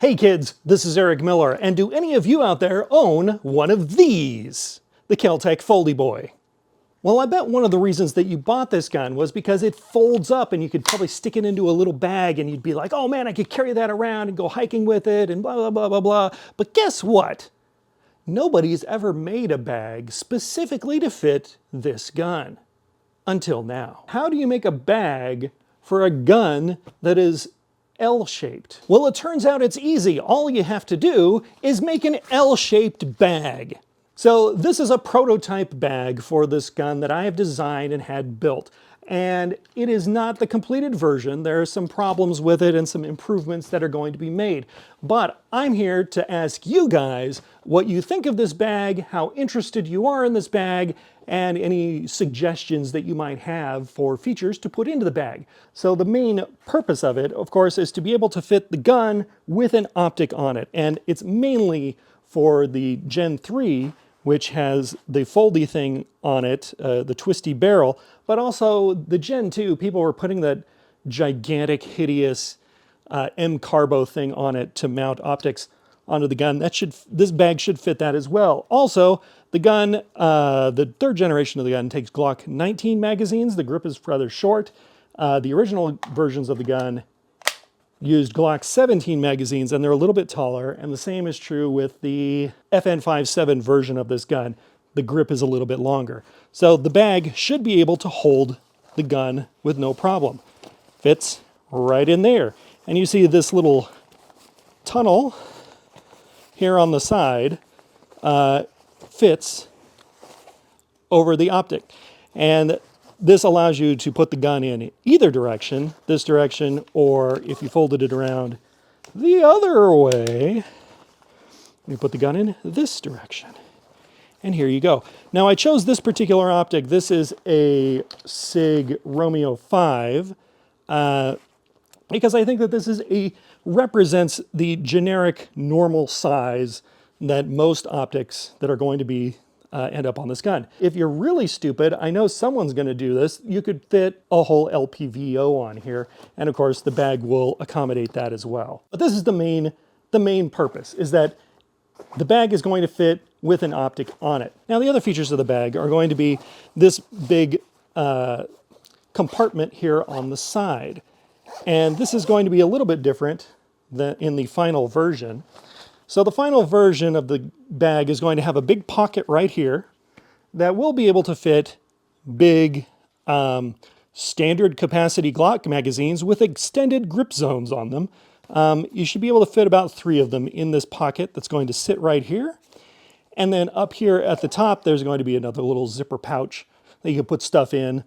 Hey kids, this is Eric Miller, and do any of you out there own one of these? The KelTec Foldy Boy. Well, I bet one of the reasons that you bought this gun was because it folds up and you could probably stick it into a little bag and you'd be like, oh man, I could carry that around and go hiking with it and blah, blah, blah, blah, blah. But guess what? Nobody's ever made a bag specifically to fit this gun. Until now. How do you make a bag for a gun that is L-shaped? Well, it turns out it's easy. All you have to do is make an L-shaped bag. So this is a prototype bag for this gun that I have designed and had built. And it is not the completed version. There are some problems with it and some improvements that are going to be made. But I'm here to ask you guys what you think of this bag, how interested you are in this bag, and any suggestions that you might have for features to put into the bag. So the main purpose of it, of course, is to be able to fit the gun with an optic on it. And it's mainly for the Gen 3, which has the foldy thing on it, the twisty barrel, but also the Gen 2, people were putting that gigantic, hideous M-Carbo thing on it to mount optics onto the gun. This bag should fit that as well. Also, the gun, the third generation of the gun takes Glock 19 magazines. The grip is rather short. The original versions of the gun used Glock 17 magazines, and they're a little bit taller, and the same is true with the FN57 version of this gun. The grip is a little bit longer. So the bag should be able to hold the gun with no problem. Fits right in there. And you see this little tunnel here on the side fits over the optic. And this allows you to put the gun in either direction, this direction, or if you folded it around the other way, you put the gun in this direction. And here you go. Now I chose this particular optic. This is a SIG Romeo 5 because I think that this represents the generic normal size that most optics that are going to be end up on this gun. If you're really stupid, I know someone's going to do this, you could fit a whole LPVO on here, and of course the bag will accommodate that as well. But this is the main purpose, is that the bag is going to fit with an optic on it. Now the other features of the bag are going to be this big compartment here on the side. And this is going to be a little bit different than in the final version. So the final version of the bag is going to have a big pocket right here that will be able to fit big standard capacity Glock magazines with extended grip zones on them. You should be able to fit about 3 of them in this pocket that's going to sit right here. And then up here at the top, there's going to be another little zipper pouch that you can put stuff in.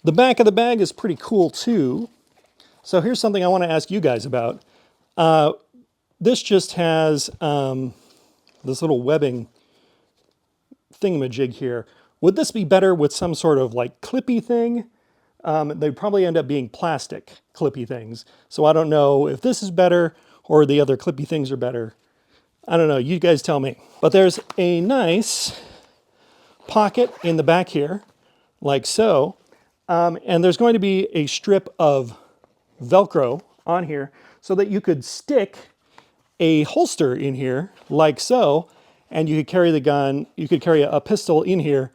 The back of the bag is pretty cool too. So here's something I want to ask you guys about. This just has this little webbing thingamajig here. Would this be better with some sort of like clippy thing? They'd probably end up being plastic clippy things. So I don't know if this is better or the other clippy things are better. I don't know, you guys tell me. But there's a nice pocket in the back here, like so. And there's going to be a strip of Velcro on here so that you could stick a holster in here like so, and you could carry the gun, you could carry a pistol in here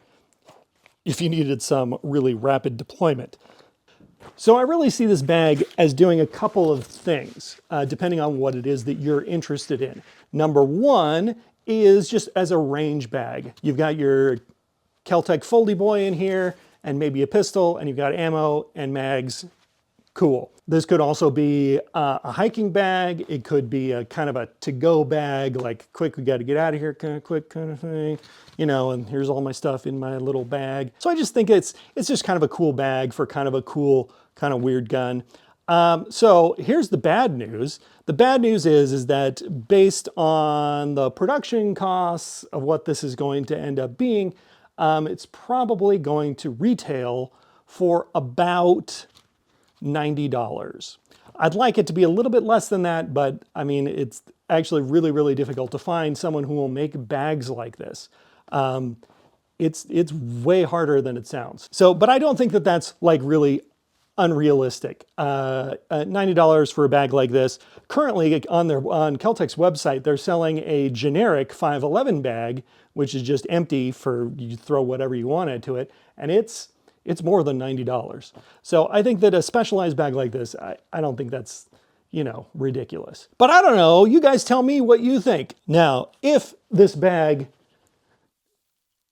if you needed some really rapid deployment. So I really see this bag as doing a couple of things, depending on what it is that you're interested in. Number one is just as a range bag. You've got your KelTec Foldy Boy in here, and maybe a pistol, and you've got ammo and mags. Cool. This could also be a hiking bag. It could be a kind of a to-go bag, like quick, we got to get out of here, kind of quick kind of thing, you know, and here's all my stuff in my little bag. So I just think it's just kind of a cool bag for kind of a cool, kind of weird gun. So here's the bad news. The bad news is that based on the production costs of what this is going to end up being, it's probably going to retail for about $90. I'd like it to be a little bit less than that, but I mean, it's actually really, really difficult to find someone who will make bags like this. It's way harder than it sounds. So, but I don't think that that's like really unrealistic. $90 for a bag like this. Currently on KelTec's website, they're selling a generic 511 bag, which is just empty for you throw whatever you want into it, and it's more than $90. So I think that a specialized bag like this, I don't think that's, you know, ridiculous. But I don't know, you guys tell me what you think. Now, if this bag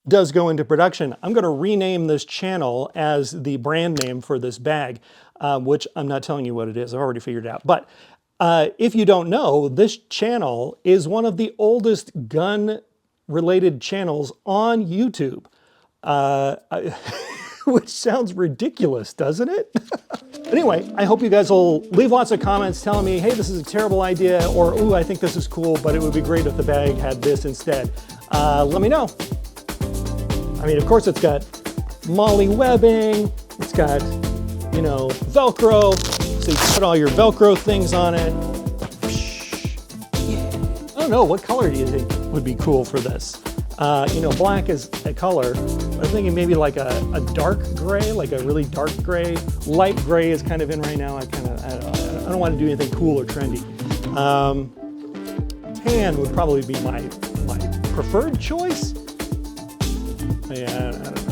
does go into production, I'm going to rename this channel as the brand name for this bag, which I'm not telling you what it is. I've already figured it out. But if you don't know, this channel is one of the oldest gun-related channels on YouTube, which sounds ridiculous, doesn't it? Anyway, I hope you guys will leave lots of comments telling me, hey, this is a terrible idea, or, ooh, I think this is cool, but it would be great if the bag had this instead. Let me know. I mean, of course, it's got MOLLE webbing, it's got, you know, Velcro, so you can put all your Velcro things on it. Yeah. I don't know, what color do you think would be cool for this? You know, black is a color. I'm thinking maybe like a dark gray, like a really dark gray. Light gray is kind of in right now. I don't want to do anything cool or trendy. Tan would probably be my preferred choice. Yeah, I don't know.